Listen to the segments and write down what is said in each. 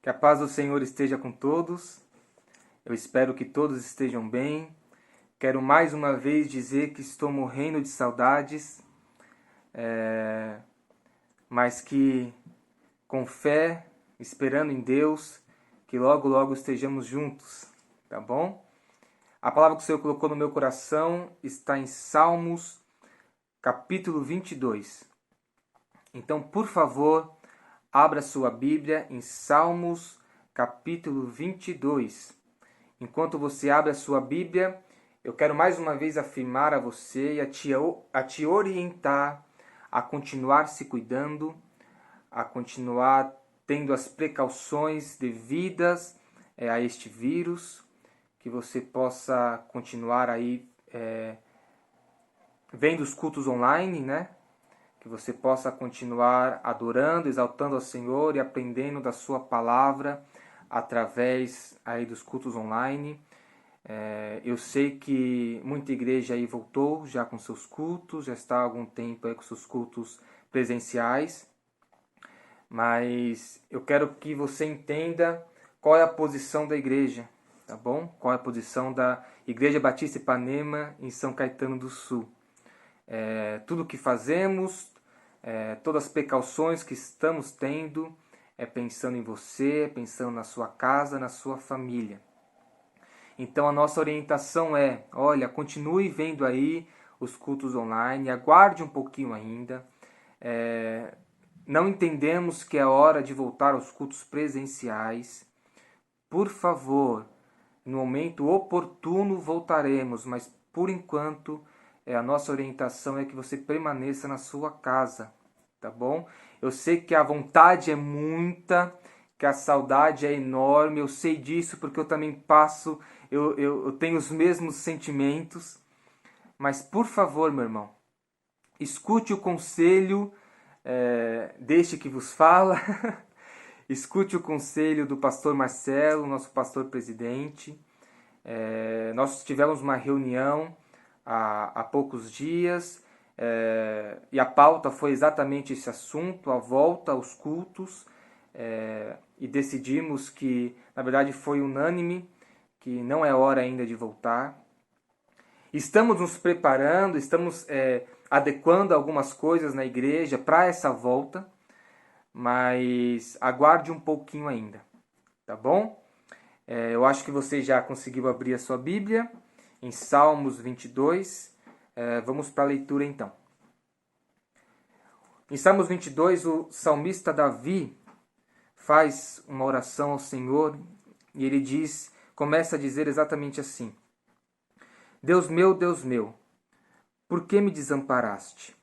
Que a paz do Senhor esteja com todos. Eu espero que todos estejam bem. Quero mais uma vez dizer que estou morrendo de saudades, mas que com fé, esperando em Deus, que logo, logo estejamos juntos, tá bom? A palavra que o Senhor colocou no meu coração está em Salmos, capítulo 22. Então, por favor, abra sua Bíblia em Salmos, capítulo 22. Enquanto você abre a sua Bíblia, eu quero mais uma vez afirmar a você e a te orientar a continuar se cuidando, a continuar tendo as precauções devidas a este vírus, que você possa continuar aí vendo os cultos online, né? Que você possa continuar adorando, exaltando ao Senhor e aprendendo da sua palavra através aí dos cultos online. Eu sei que muita igreja aí voltou já com seus cultos, já está há algum tempo aí com seus cultos presenciais, mas eu quero que você entenda qual é a posição da igreja, tá bom? Qual é a posição da Igreja Batista Ipanema em São Caetano do Sul. Tudo o que fazemos, todas as precauções que estamos tendo, é pensando em você, pensando na sua casa, na sua família. Então a nossa orientação é, olha, continue vendo aí os cultos online, aguarde um pouquinho ainda. Não entendemos que é hora de voltar aos cultos presenciais. Por favor, no momento oportuno voltaremos, mas por enquanto a nossa orientação é que você permaneça na sua casa, tá bom? Eu sei que a vontade é muita, que a saudade é enorme, eu sei disso porque eu também passo, eu tenho os mesmos sentimentos, mas por favor, meu irmão, escute o conselho deste que vos fala, escute o conselho do pastor Marcelo, nosso pastor presidente. Nós tivemos uma reunião há poucos dias e a pauta foi exatamente esse assunto, a volta aos cultos, e decidimos que, na verdade, foi unânime, que não é hora ainda de voltar. Estamos nos preparando, estamos adequando algumas coisas na igreja para essa volta, mas aguarde um pouquinho ainda, tá bom? Eu acho que você já conseguiu abrir a sua Bíblia em Salmos 22. Vamos para a leitura então. Em Salmos 22, o salmista Davi faz uma oração ao Senhor e ele começa a dizer exatamente assim: Deus meu, por que me desamparaste?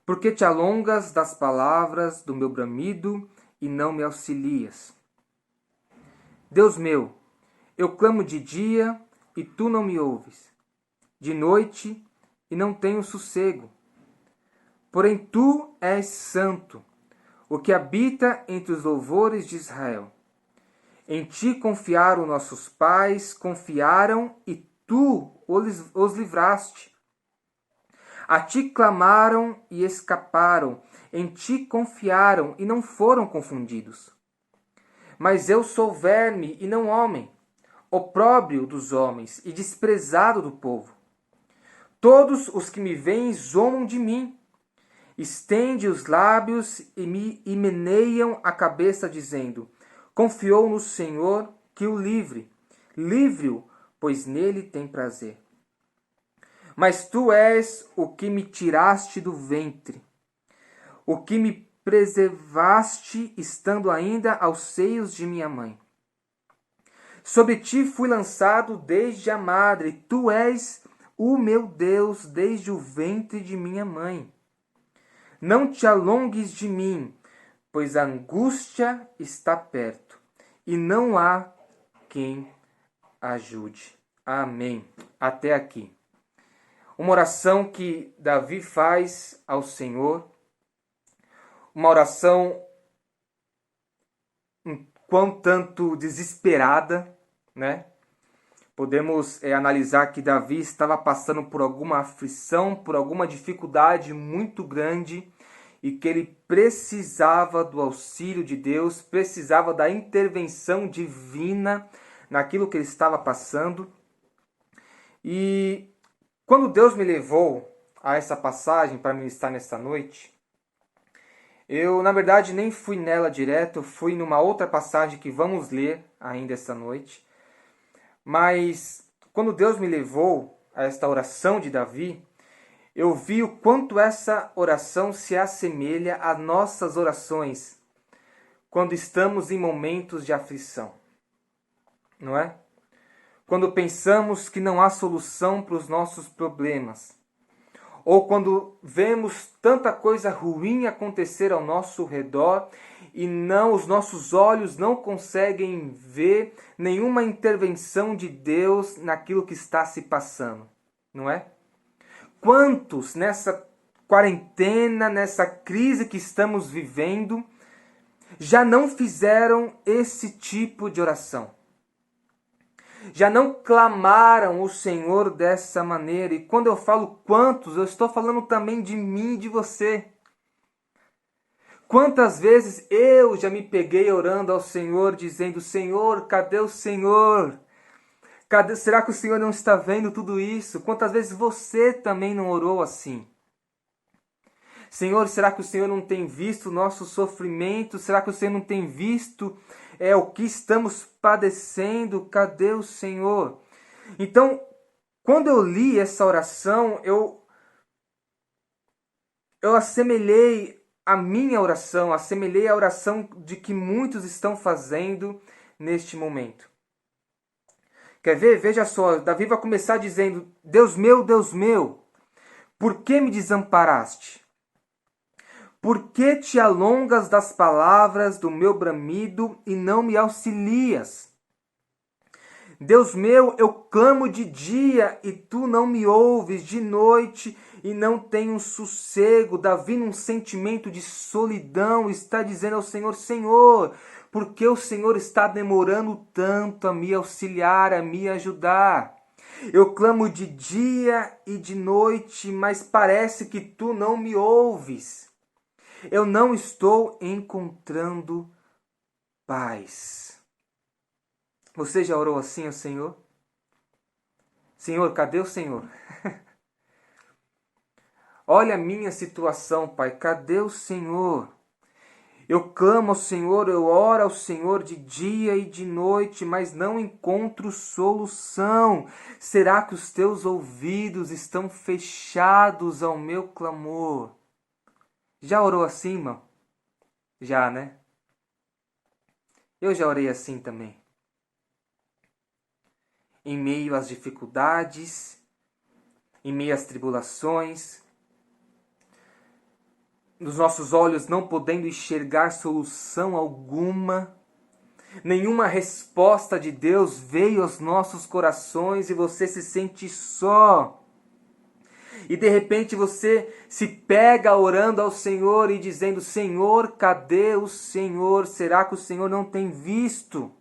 Por que te alongas das palavras do meu bramido e não me auxilias? Deus meu, eu clamo de dia e tu não me ouves, de noite e não tenho sossego. Porém tu és santo, o que habita entre os louvores de Israel. Em ti confiaram nossos pais, confiaram e tu os livraste. A ti clamaram e escaparam, em ti confiaram e não foram confundidos. Mas eu sou verme e não homem, opróbrio dos homens e desprezado do povo. Todos os que me veem zombam de mim. Estende os lábios e meneiam a cabeça, dizendo: confiou no Senhor, que o livre. Livre-o, pois nele tem prazer. Mas tu és o que me tiraste do ventre, o que me preservaste estando ainda aos seios de minha mãe. Sobre ti fui lançado desde a madre, tu és o meu Deus desde o ventre de minha mãe. Não te alongues de mim, pois a angústia está perto, e não há quem ajude. Amém. Até aqui. Uma oração que Davi faz ao Senhor, uma oração um quanto tanto desesperada, né? Podemos analisar que Davi estava passando por alguma aflição, por alguma dificuldade muito grande, e que ele precisava do auxílio de Deus, precisava da intervenção divina naquilo que ele estava passando. E quando Deus me levou a essa passagem para ministrar nesta noite, eu, na verdade, nem fui nela direto, fui numa outra passagem que vamos ler ainda esta noite. Mas quando Deus me levou a esta oração de Davi, eu vi o quanto essa oração se assemelha às nossas orações quando estamos em momentos de aflição, não é? Quando pensamos que não há solução para os nossos problemas, ou quando vemos tanta coisa ruim acontecer ao nosso redor e os nossos olhos não conseguem ver nenhuma intervenção de Deus naquilo que está se passando, não é? Quantos nessa quarentena, nessa crise que estamos vivendo, já não fizeram esse tipo de oração? Já não clamaram o Senhor dessa maneira? E quando eu falo quantos, eu estou falando também de mim e de você. Quantas vezes eu já me peguei orando ao Senhor, dizendo: Senhor, cadê o Senhor? Será que o Senhor não está vendo tudo isso? Quantas vezes você também não orou assim? Senhor, será que o Senhor não tem visto o nosso sofrimento? Será que o Senhor não tem visto o que estamos padecendo? Cadê o Senhor? Então, quando eu li essa oração, eu assemelhei a minha oração, assemelhei a oração de que muitos estão fazendo neste momento. Quer ver? Veja só, Davi vai começar dizendo: Deus meu, por que me desamparaste? Por que te alongas das palavras do meu bramido e não me auxilias? Deus meu, eu clamo de dia e tu não me ouves, de noite e não tenho sossego. Davi, num sentimento de solidão, está dizendo ao Senhor: Senhor, por que o Senhor está demorando tanto a me auxiliar, a me ajudar? Eu clamo de dia e de noite, mas parece que tu não me ouves. Eu não estou encontrando paz. Você já orou assim ao Senhor? Senhor, cadê o Senhor? Olha a minha situação, Pai, cadê o Senhor? Eu clamo ao Senhor, eu oro ao Senhor de dia e de noite, mas não encontro solução. Será que os teus ouvidos estão fechados ao meu clamor? Já orou assim, irmão? Já, né? Eu já orei assim também. Em meio às dificuldades, em meio às tribulações, nos nossos olhos não podendo enxergar solução alguma, nenhuma resposta de Deus veio aos nossos corações e você se sente só. E de repente você se pega orando ao Senhor e dizendo: Senhor, cadê o Senhor? Será que o Senhor não tem visto?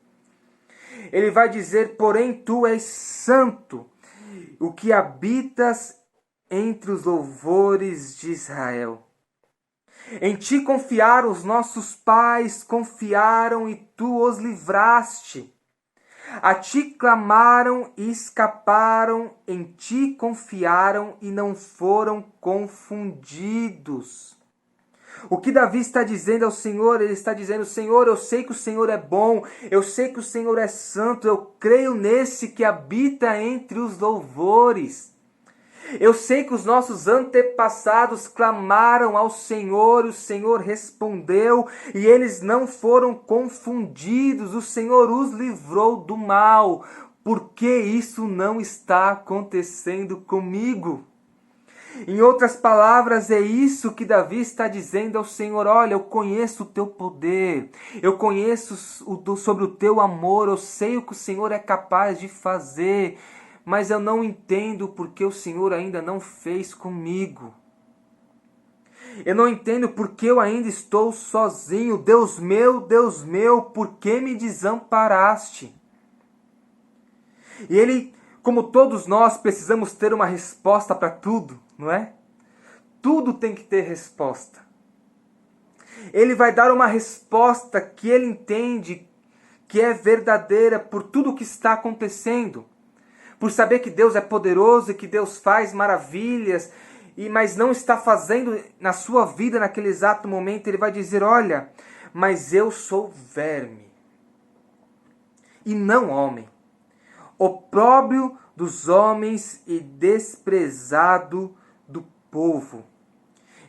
Ele vai dizer: porém tu és santo, o que habitas entre os louvores de Israel. Em ti confiaram os nossos pais, confiaram e tu os livraste. A ti clamaram e escaparam, em ti confiaram e não foram confundidos. O que Davi está dizendo ao Senhor? Ele está dizendo: Senhor, eu sei que o Senhor é bom, eu sei que o Senhor é santo, eu creio nesse que habita entre os louvores. Eu sei que os nossos antepassados clamaram ao Senhor, o Senhor respondeu e eles não foram confundidos, o Senhor os livrou do mal. Por que isso não está acontecendo comigo? Em outras palavras, é isso que Davi está dizendo ao Senhor: olha, eu conheço o teu poder, eu conheço sobre o teu amor, eu sei o que o Senhor é capaz de fazer, mas eu não entendo porque o Senhor ainda não fez comigo. Eu não entendo porque eu ainda estou sozinho. Deus meu, por que me desamparaste? E ele, como todos nós, precisamos ter uma resposta para tudo, não é? Tudo tem que ter resposta. Ele vai dar uma resposta que ele entende que é verdadeira por tudo o que está acontecendo. Por saber que Deus é poderoso e que Deus faz maravilhas, mas não está fazendo na sua vida naquele exato momento. Ele vai dizer, olha, mas eu sou verme e não homem, opróbrio dos homens e desprezado do povo.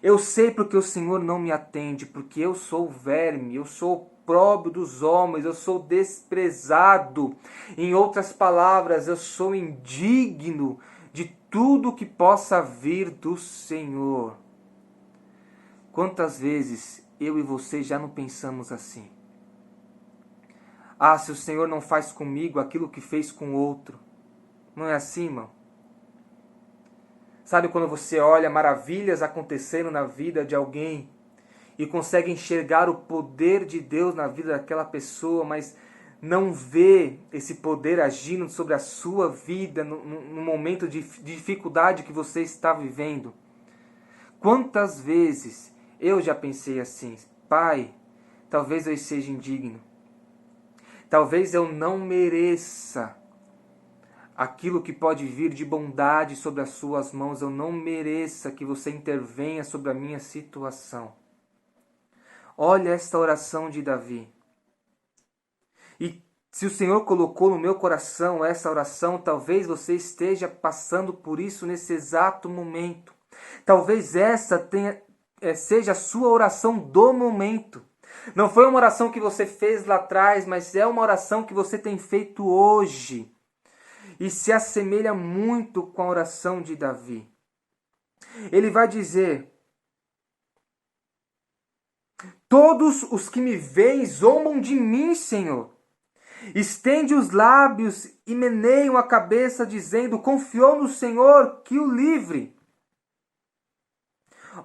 Eu sei porque o Senhor não me atende, porque eu sou verme, eu sou opróbrio dos homens, eu sou desprezado. Em outras palavras, eu sou indigno de tudo que possa vir do Senhor. Quantas vezes eu e você já não pensamos assim? Ah, se o Senhor não faz comigo aquilo que fez com outro. Não é assim, irmão? Sabe quando você olha maravilhas acontecendo na vida de alguém e consegue enxergar o poder de Deus na vida daquela pessoa, mas não vê esse poder agindo sobre a sua vida no momento de dificuldade que você está vivendo? Quantas vezes eu já pensei assim, Pai, talvez eu seja indigno. Talvez eu não mereça aquilo que pode vir de bondade sobre as suas mãos. Eu não mereça que você intervenha sobre a minha situação. Olha esta oração de Davi. E se o Senhor colocou no meu coração essa oração, talvez você esteja passando por isso nesse exato momento. Talvez essa seja a sua oração do momento. Não foi uma oração que você fez lá atrás, mas é uma oração que você tem feito hoje. E se assemelha muito com a oração de Davi. Ele vai dizer: todos os que me veem zombam de mim, Senhor. Estende os lábios e meneiam a cabeça, dizendo: confiou no Senhor, que o livre.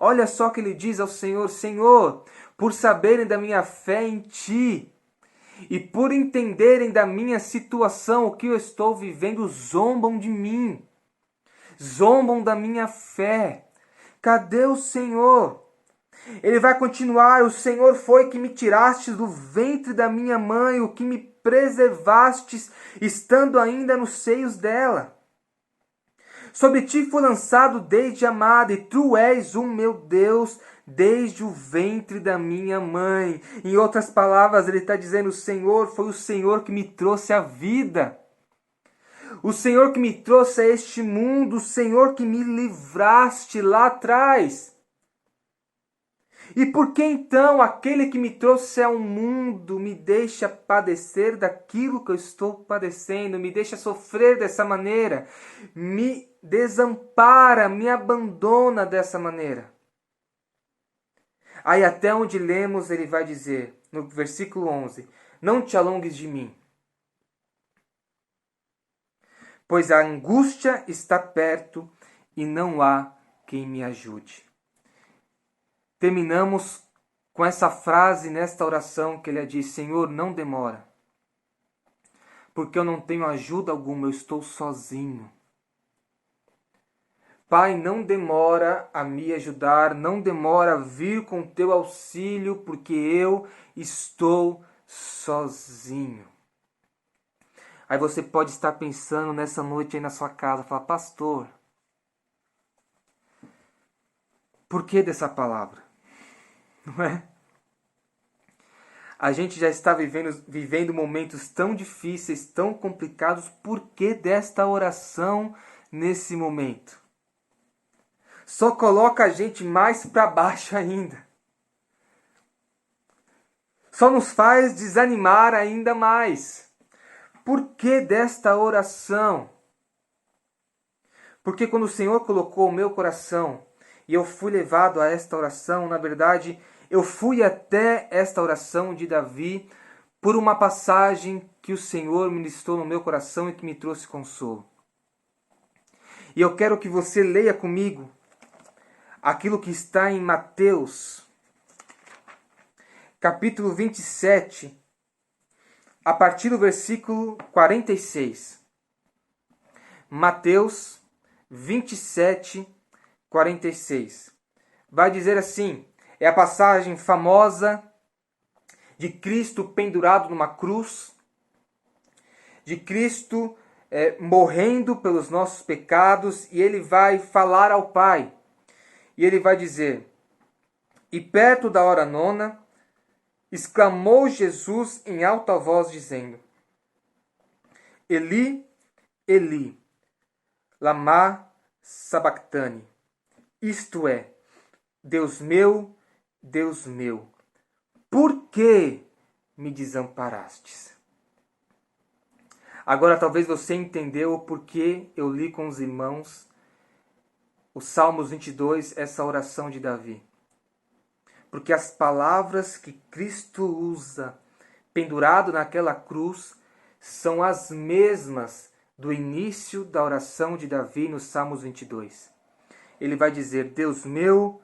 Olha só que ele diz ao Senhor: Senhor, por saberem da minha fé em Ti e por entenderem da minha situação, o que eu estou vivendo, zombam de mim, zombam da minha fé. Cadê o Senhor? Ele vai continuar: o Senhor foi que me tirastes do ventre da minha mãe, o que me preservastes, estando ainda nos seios dela. Sobre ti fui lançado desde amada, e tu és o meu Deus desde o ventre da minha mãe. Em outras palavras, ele está dizendo: o Senhor foi o Senhor que me trouxe a vida. O Senhor que me trouxe a este mundo, o Senhor que me livraste lá atrás. E por que então aquele que me trouxe ao mundo me deixa padecer daquilo que eu estou padecendo, me deixa sofrer dessa maneira, me desampara, me abandona dessa maneira? Aí até onde lemos ele vai dizer, no versículo 11, não te alongues de mim, pois a angústia está perto e não há quem me ajude. Terminamos com essa frase nesta oração que ele diz: Senhor, não demora, porque eu não tenho ajuda alguma, eu estou sozinho. Pai, não demora a me ajudar, não demora a vir com teu auxílio, porque eu estou sozinho. Aí você pode estar pensando nessa noite aí na sua casa, falar: pastor, por que dessa palavra? Não é? A gente já está vivendo momentos tão difíceis, tão complicados. Por que desta oração nesse momento? Só coloca a gente mais para baixo ainda. Só nos faz desanimar ainda mais. Por que desta oração? Porque quando o Senhor colocou o meu coração e eu fui levado a esta oração, na verdade, eu fui até esta oração de Davi por uma passagem que o Senhor ministrou no meu coração e que me trouxe consolo. E eu quero que você leia comigo aquilo que está em Mateus, capítulo 27, a partir do versículo 46. Mateus 27, 46. Vai dizer assim: É a passagem famosa de Cristo pendurado numa cruz, de Cristo morrendo pelos nossos pecados, e ele vai falar ao Pai. E ele vai dizer: "E perto da hora nona, exclamou Jesus em alta voz, dizendo: Eli, Eli, lama sabactani. Isto é, Deus meu, por que me desamparastes?" Agora talvez você entendeu o porquê eu li com os irmãos o Salmos 22, essa oração de Davi. Porque as palavras que Cristo usa pendurado naquela cruz são as mesmas do início da oração de Davi no Salmos 22. Ele vai dizer: Deus meu,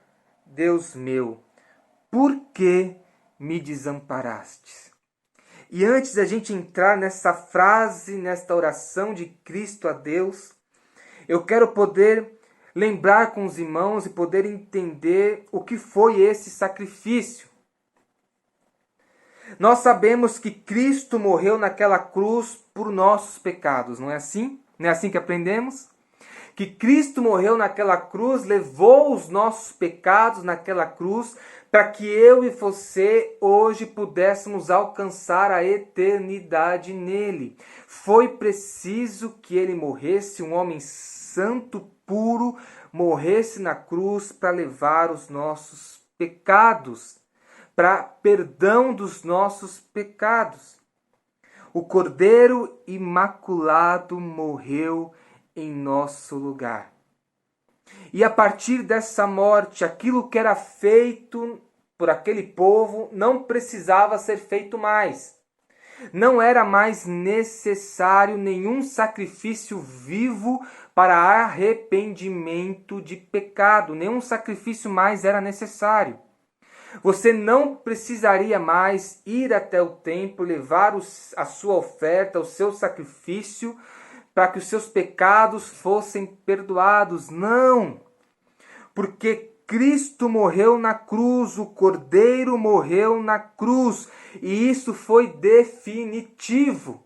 por que me desamparastes? E antes da gente entrar nessa frase, nesta oração de Cristo a Deus, eu quero poder lembrar com os irmãos e poder entender o que foi esse sacrifício. Nós sabemos que Cristo morreu naquela cruz por nossos pecados, não é assim? Não é assim que aprendemos? Que Cristo morreu naquela cruz, levou os nossos pecados naquela cruz, para que eu e você hoje pudéssemos alcançar a eternidade nele. Foi preciso que ele morresse, um homem santo, puro, morresse na cruz para levar os nossos pecados, para perdão dos nossos pecados. O Cordeiro Imaculado morreu em nosso lugar. E a partir dessa morte, aquilo que era feito por aquele povo não precisava ser feito mais. Não era mais necessário nenhum sacrifício vivo para arrependimento de pecado. Nenhum sacrifício mais era necessário. Você não precisaria mais ir até o templo, levar a sua oferta, o seu sacrifício, para que os seus pecados fossem perdoados. Não! Porque Cristo morreu na cruz, o Cordeiro morreu na cruz, e isso foi definitivo.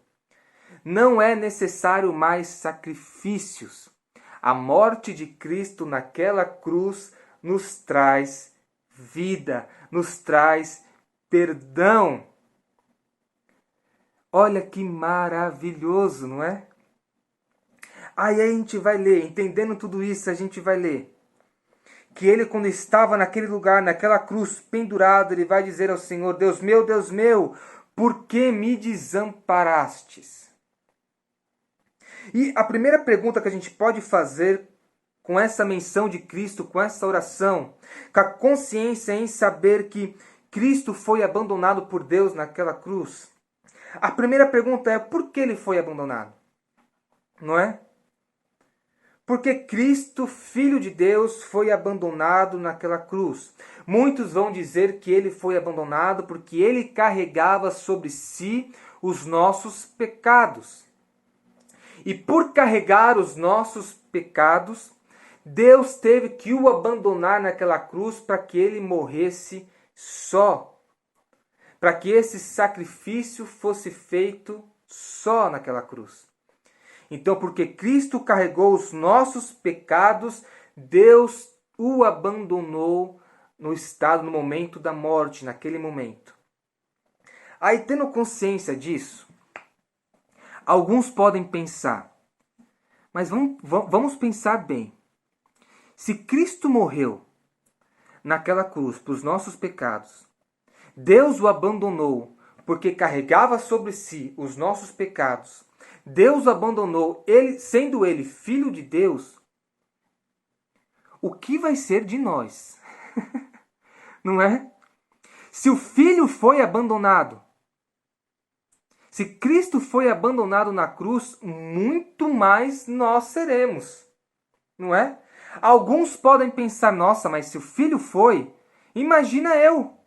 Não é necessário mais sacrifícios. A morte de Cristo naquela cruz nos traz vida, nos traz perdão. Olha que maravilhoso, não é? Aí a gente vai ler, entendendo tudo isso, a gente vai ler que ele, quando estava naquele lugar, naquela cruz, pendurado, ele vai dizer ao Senhor: Deus meu, por que me desamparastes? E a primeira pergunta que a gente pode fazer com essa menção de Cristo, com essa oração, com a consciência em saber que Cristo foi abandonado por Deus naquela cruz, a primeira pergunta é: por que ele foi abandonado? Não é? Porque Cristo, Filho de Deus, foi abandonado naquela cruz. Muitos vão dizer que ele foi abandonado porque ele carregava sobre si os nossos pecados. E por carregar os nossos pecados, Deus teve que o abandonar naquela cruz para que ele morresse só. Para que esse sacrifício fosse feito só naquela cruz. Então, porque Cristo carregou os nossos pecados, Deus o abandonou no momento da morte, naquele momento. Aí, tendo consciência disso, alguns podem pensar, mas vamos pensar bem. Se Cristo morreu naquela cruz por os nossos pecados, Deus o abandonou porque carregava sobre si os nossos pecados, Deus o abandonou, sendo ele Filho de Deus, o que vai ser de nós? Não é? Se o Filho foi abandonado, se Cristo foi abandonado na cruz, muito mais nós seremos. Não é? Alguns podem pensar: nossa, mas se o Filho foi, imagina eu.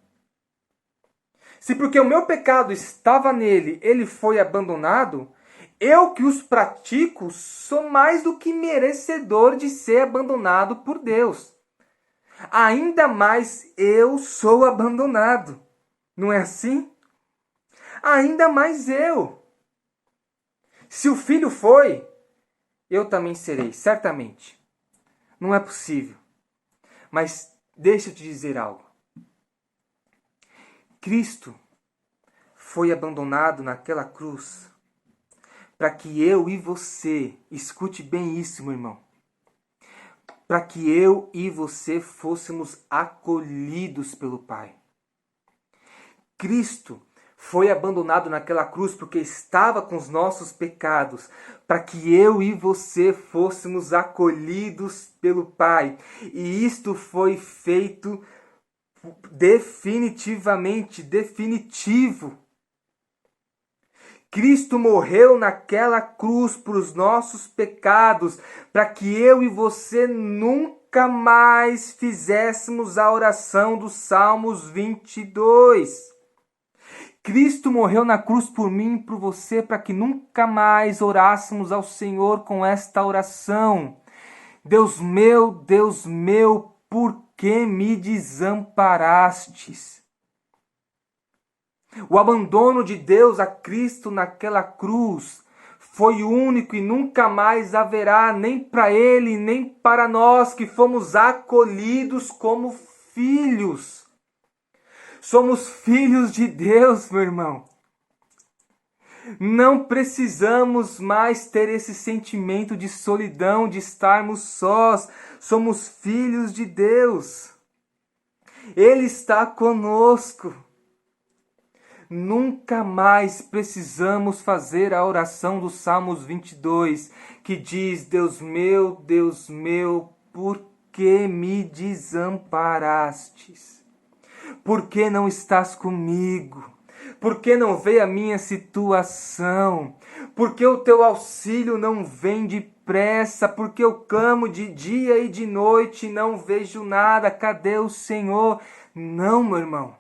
Se porque o meu pecado estava nele, ele foi abandonado, eu que os pratico sou mais do que merecedor de ser abandonado por Deus. ainda mais eu sou abandonado. Não é assim? Ainda mais eu. Se o filho foi, eu também serei, certamente. Não é possível. Mas deixa eu te dizer algo. Cristo foi abandonado naquela cruz para que eu e você, escute bem isso, meu irmão, para que eu e você fôssemos acolhidos pelo Pai. Cristo foi abandonado naquela cruz porque estava com os nossos pecados, para que eu e você fôssemos acolhidos pelo Pai. E isto foi feito definitivamente, definitivo. Cristo morreu naquela cruz para os nossos pecados, para que eu e você nunca mais fizéssemos a oração dos Salmos 22. Cristo morreu na cruz por mim e por você, para que nunca mais orássemos ao Senhor com esta oração. Deus meu, por que me desamparastes? O abandono de Deus a Cristo naquela cruz foi único e nunca mais haverá, nem para Ele, nem para nós que fomos acolhidos como filhos. Somos filhos de Deus, meu irmão. Não precisamos mais ter esse sentimento de solidão, de estarmos sós. Somos filhos de Deus. Ele está conosco. Nunca mais precisamos fazer a oração do Salmos 22, que diz: Deus meu, por que me desamparastes? Por que não estás comigo? Por que não veio a minha situação? Por que o teu auxílio não vem depressa? Porque eu clamo de dia e de noite e não vejo nada. Cadê o Senhor? Não, meu irmão.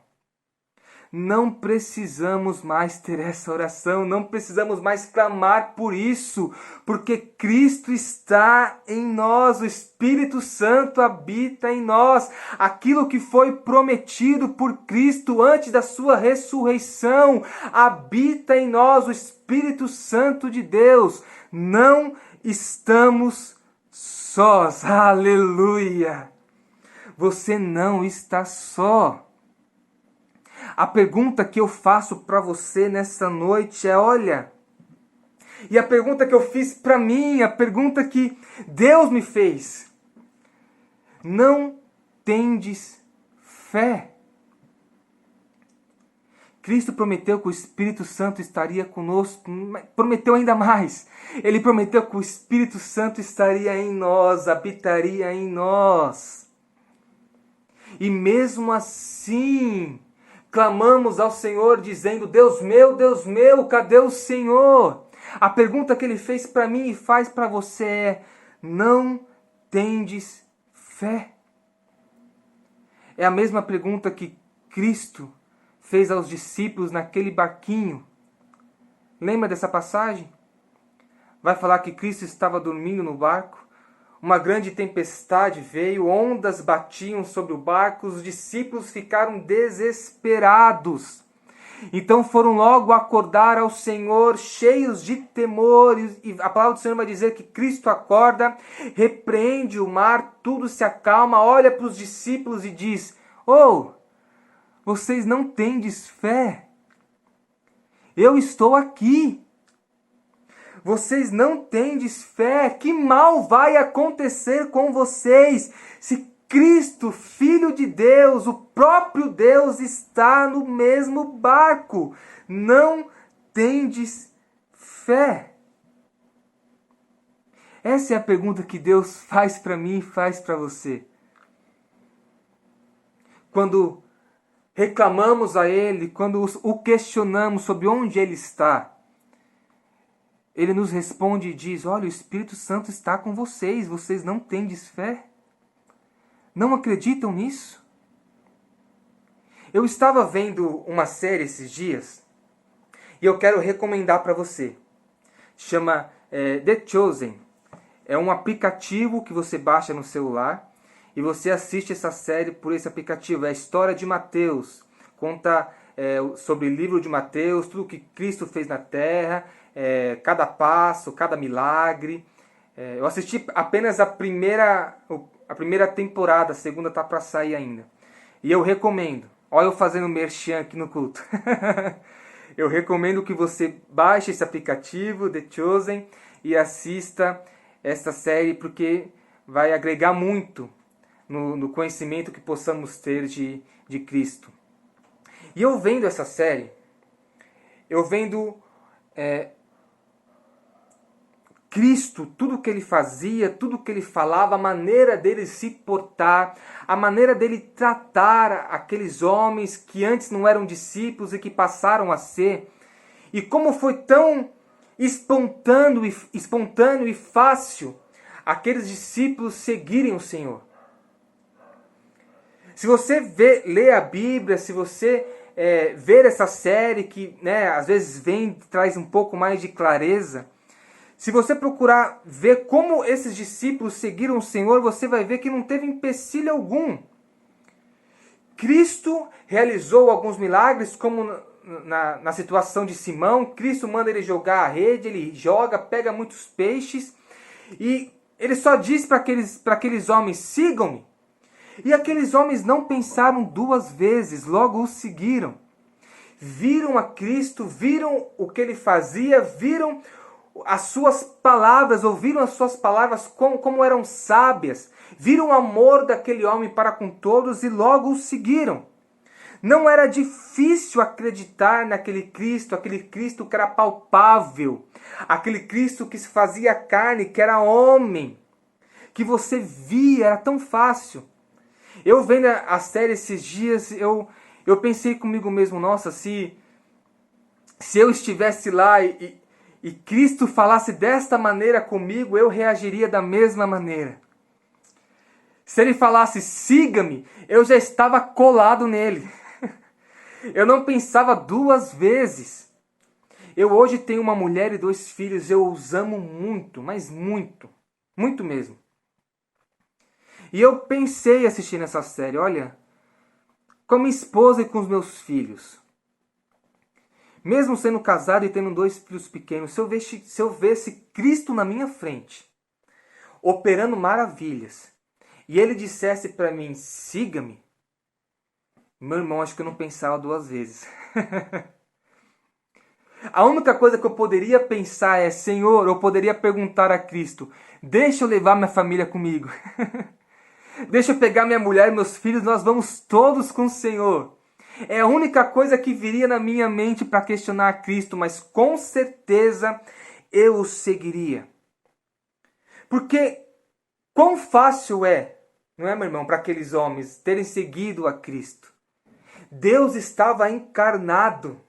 Não precisamos mais ter essa oração, não precisamos mais clamar por isso, porque Cristo está em nós, o Espírito Santo habita em nós. Aquilo que foi prometido por Cristo antes da sua ressurreição habita em nós, o Espírito Santo de Deus. Não estamos sós, aleluia! Você não está só. A pergunta que eu faço para você nessa noite é, olha, e a pergunta que eu fiz para mim, a pergunta que Deus me fez: não tendes fé? Cristo prometeu que o Espírito Santo estaria conosco, prometeu ainda mais. Ele prometeu que o Espírito Santo estaria em nós, habitaria em nós. E mesmo assim, clamamos ao Senhor dizendo: Deus meu, cadê o Senhor? A pergunta que Ele fez para mim e faz para você é: não tendes fé? É a mesma pergunta que Cristo fez aos discípulos naquele barquinho. Lembra dessa passagem? Vai falar que Cristo estava dormindo no barco. Uma grande tempestade veio, ondas batiam sobre o barco, os discípulos ficaram desesperados. Então foram logo acordar ao Senhor, cheios de temor. E a palavra do Senhor vai dizer que Cristo acorda, repreende o mar, tudo se acalma, olha para os discípulos e diz: "Oh, vocês não tendes fé? Eu estou aqui. Vocês não tendes fé? Que mal vai acontecer com vocês se Cristo, Filho de Deus, o próprio Deus, está no mesmo barco? Não tendes fé?" Essa é a pergunta que Deus faz para mim e faz para você. Quando reclamamos a Ele, quando o questionamos sobre onde Ele está, Ele nos responde e diz: olha, o Espírito Santo está com vocês, vocês não tendes fé? Não acreditam nisso? Eu estava vendo uma série esses dias e eu quero recomendar para você. Chama The Chosen. É um aplicativo que você baixa no celular e você assiste essa série por esse aplicativo. É a história de Mateus. Conta sobre o livro de Mateus, tudo que Cristo fez na terra, cada passo, cada milagre. Eu assisti apenas a primeira temporada, a segunda está para sair ainda. E eu recomendo. Olha eu fazendo merchan aqui no culto. Eu recomendo que você baixe esse aplicativo, The Chosen, e assista esta série, porque vai agregar muito no conhecimento que possamos ter de Cristo. E eu vendo essa série, eu vendo Cristo, tudo que ele fazia, tudo que ele falava, a maneira dele se portar, a maneira dele tratar aqueles homens que antes não eram discípulos e que passaram a ser, e como foi tão espontâneo e fácil aqueles discípulos seguirem o Senhor. Se você ler a Bíblia, se você ver essa série que às vezes traz um pouco mais de clareza, se você procurar ver como esses discípulos seguiram o Senhor, você vai ver que não teve empecilho algum. Cristo realizou alguns milagres, como na situação de Simão. Cristo manda ele jogar a rede, ele joga, pega muitos peixes, e ele só diz para aqueles homens, sigam-me. E aqueles homens não pensaram duas vezes, logo o seguiram. Viram a Cristo, viram o que ele fazia, viram as suas palavras, ouviram as suas palavras como eram sábias, viram o amor daquele homem para com todos e logo o seguiram. Não era difícil acreditar naquele Cristo, aquele Cristo que era palpável, aquele Cristo que se fazia carne, que era homem, que você via, era tão fácil. Eu vendo a série esses dias, eu pensei comigo mesmo, nossa, se eu estivesse lá e Cristo falasse desta maneira comigo, eu reagiria da mesma maneira. Se ele falasse, siga-me, eu já estava colado nele. Eu não pensava duas vezes. Eu hoje tenho uma mulher e 2 filhos, eu os amo muito, mas muito, muito mesmo. E eu pensei assistindo essa série, olha, com a minha esposa e com os meus filhos. Mesmo sendo casado e tendo 2 filhos pequenos, se eu visse Cristo na minha frente, operando maravilhas, e ele dissesse para mim, siga-me, meu irmão, acho que eu não pensava 2 vezes. A única coisa que eu poderia pensar é, Senhor, eu poderia perguntar a Cristo, deixa eu levar minha família comigo. Deixa eu pegar minha mulher e meus filhos, nós vamos todos com o Senhor. É a única coisa que viria na minha mente para questionar a Cristo, mas com certeza eu o seguiria. Porque quão fácil não é, meu irmão, para aqueles homens terem seguido a Cristo. Deus estava encarnado.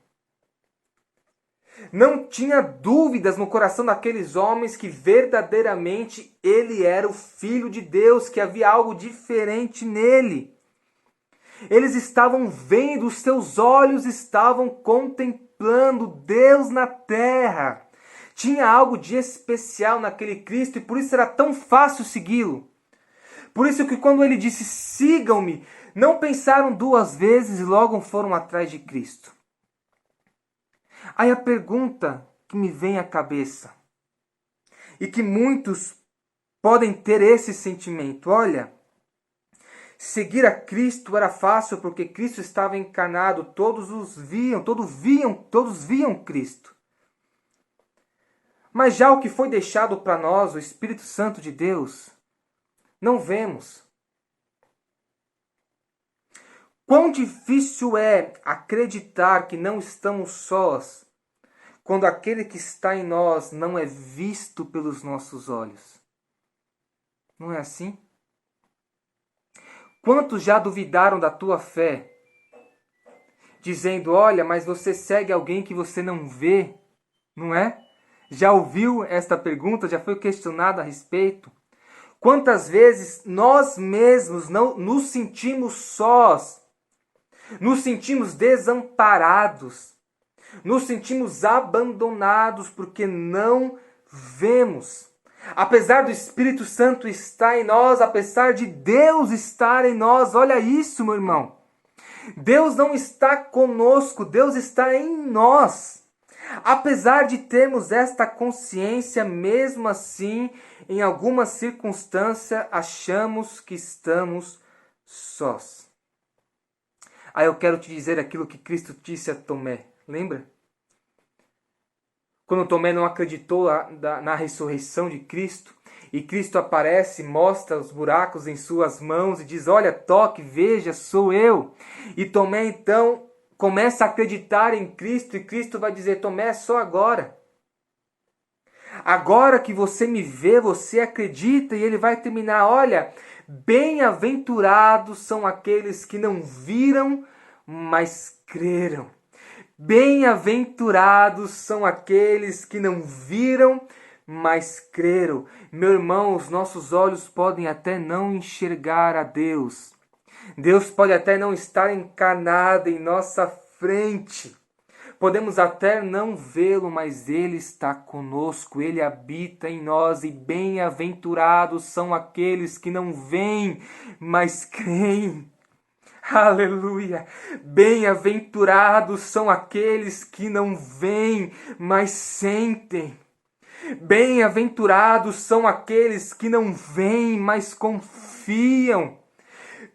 Não tinha dúvidas no coração daqueles homens que verdadeiramente ele era o Filho de Deus, que havia algo diferente nele. Eles estavam vendo, os seus olhos estavam contemplando Deus na terra. Tinha algo de especial naquele Cristo e por isso era tão fácil segui-lo. Por isso que quando ele disse, sigam-me, não pensaram 2 vezes e logo foram atrás de Cristo. Aí a pergunta que me vem à cabeça, e que muitos podem ter esse sentimento, olha, seguir a Cristo era fácil porque Cristo estava encarnado, todos viam Cristo. Mas já o que foi deixado para nós, o Espírito Santo de Deus, não vemos. Quão difícil é acreditar que não estamos sós, quando aquele que está em nós não é visto pelos nossos olhos. Não é assim? Quantos já duvidaram da tua fé, dizendo, olha, mas você segue alguém que você não vê, não é? Já ouviu esta pergunta? Já foi questionado a respeito? Quantas vezes nós mesmos não nos sentimos sós, nos sentimos desamparados, nos sentimos abandonados porque não vemos. Apesar do Espírito Santo estar em nós, apesar de Deus estar em nós, olha isso, meu irmão. Deus não está conosco, Deus está em nós. Apesar de termos esta consciência, mesmo assim, em alguma circunstância, achamos que estamos sós. Aí eu quero te dizer aquilo que Cristo disse a Tomé, lembra? Quando Tomé não acreditou na ressurreição de Cristo, e Cristo aparece, mostra os buracos em suas mãos e diz, olha, toque, veja, sou eu. E Tomé então começa a acreditar em Cristo e Cristo vai dizer, Tomé, é só agora. Agora que você me vê, você acredita, e ele vai terminar, olha, bem-aventurados são aqueles que não viram, mas creram. Bem-aventurados são aqueles que não viram, mas creram. Meu irmão, os nossos olhos podem até não enxergar a Deus. Deus pode até não estar encarnado em nossa frente. Podemos até não vê-lo, mas Ele está conosco, Ele habita em nós, e bem-aventurados são aqueles que não veem, mas creem. Aleluia! Bem-aventurados são aqueles que não veem, mas sentem. Bem-aventurados são aqueles que não veem, mas confiam.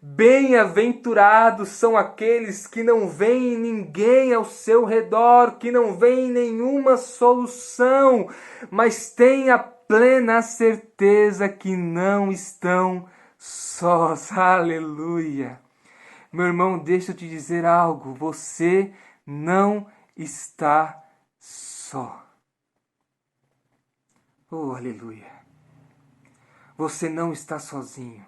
Bem-aventurados são aqueles que não veem ninguém ao seu redor, que não veem nenhuma solução, mas têm a plena certeza que não estão sós. Aleluia! Meu irmão, deixa eu te dizer algo. Você não está só. Oh, aleluia. Você não está sozinho.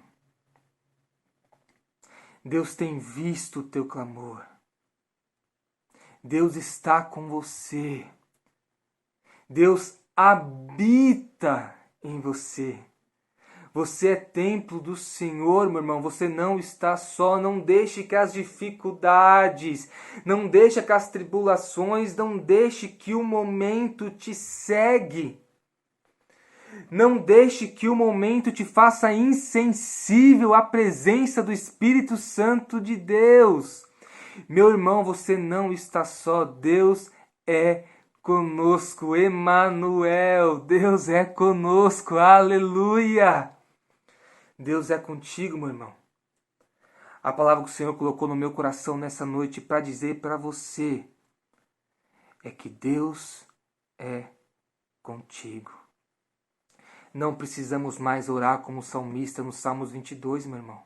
Deus tem visto o teu clamor. Deus está com você. Deus habita em você. Você é templo do Senhor, meu irmão. Você não está só. Não deixe que as dificuldades, não deixe que as tribulações, não deixe que o momento te cegue. Não deixe que o momento te faça insensível à presença do Espírito Santo de Deus. Meu irmão, você não está só. Deus é conosco. Emanuel, Deus é conosco. Aleluia! Deus é contigo, meu irmão. A palavra que o Senhor colocou no meu coração nessa noite para dizer para você é que Deus é contigo. Não precisamos mais orar como o salmista no Salmos 22, meu irmão.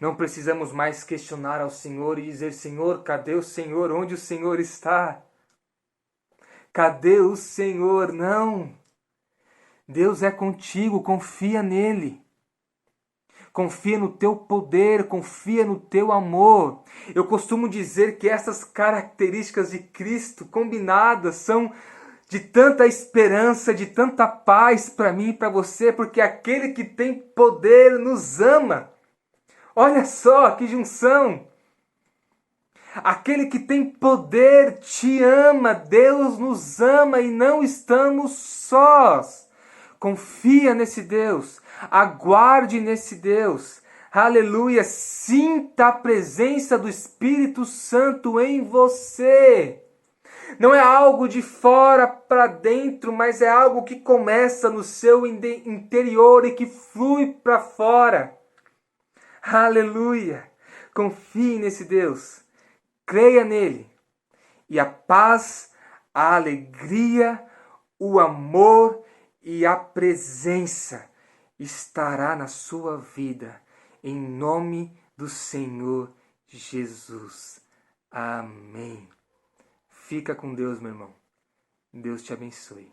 Não precisamos mais questionar ao Senhor e dizer, Senhor, cadê o Senhor? Onde o Senhor está? Cadê o Senhor? Não. Deus é contigo, confia nele. Confia no teu poder, confia no teu amor. Eu costumo dizer que essas características de Cristo combinadas são de tanta esperança, de tanta paz para mim e para você, porque aquele que tem poder nos ama. Olha só que junção! Aquele que tem poder te ama, Deus nos ama e não estamos sós. Confia nesse Deus, aguarde nesse Deus, aleluia, sinta a presença do Espírito Santo em você. Não é algo de fora para dentro, mas é algo que começa no seu interior e que flui para fora. Aleluia, confie nesse Deus, creia nele, e a paz, a alegria, o amor e a presença estará na sua vida, em nome do Senhor Jesus. Amém. Fica com Deus, meu irmão. Deus te abençoe.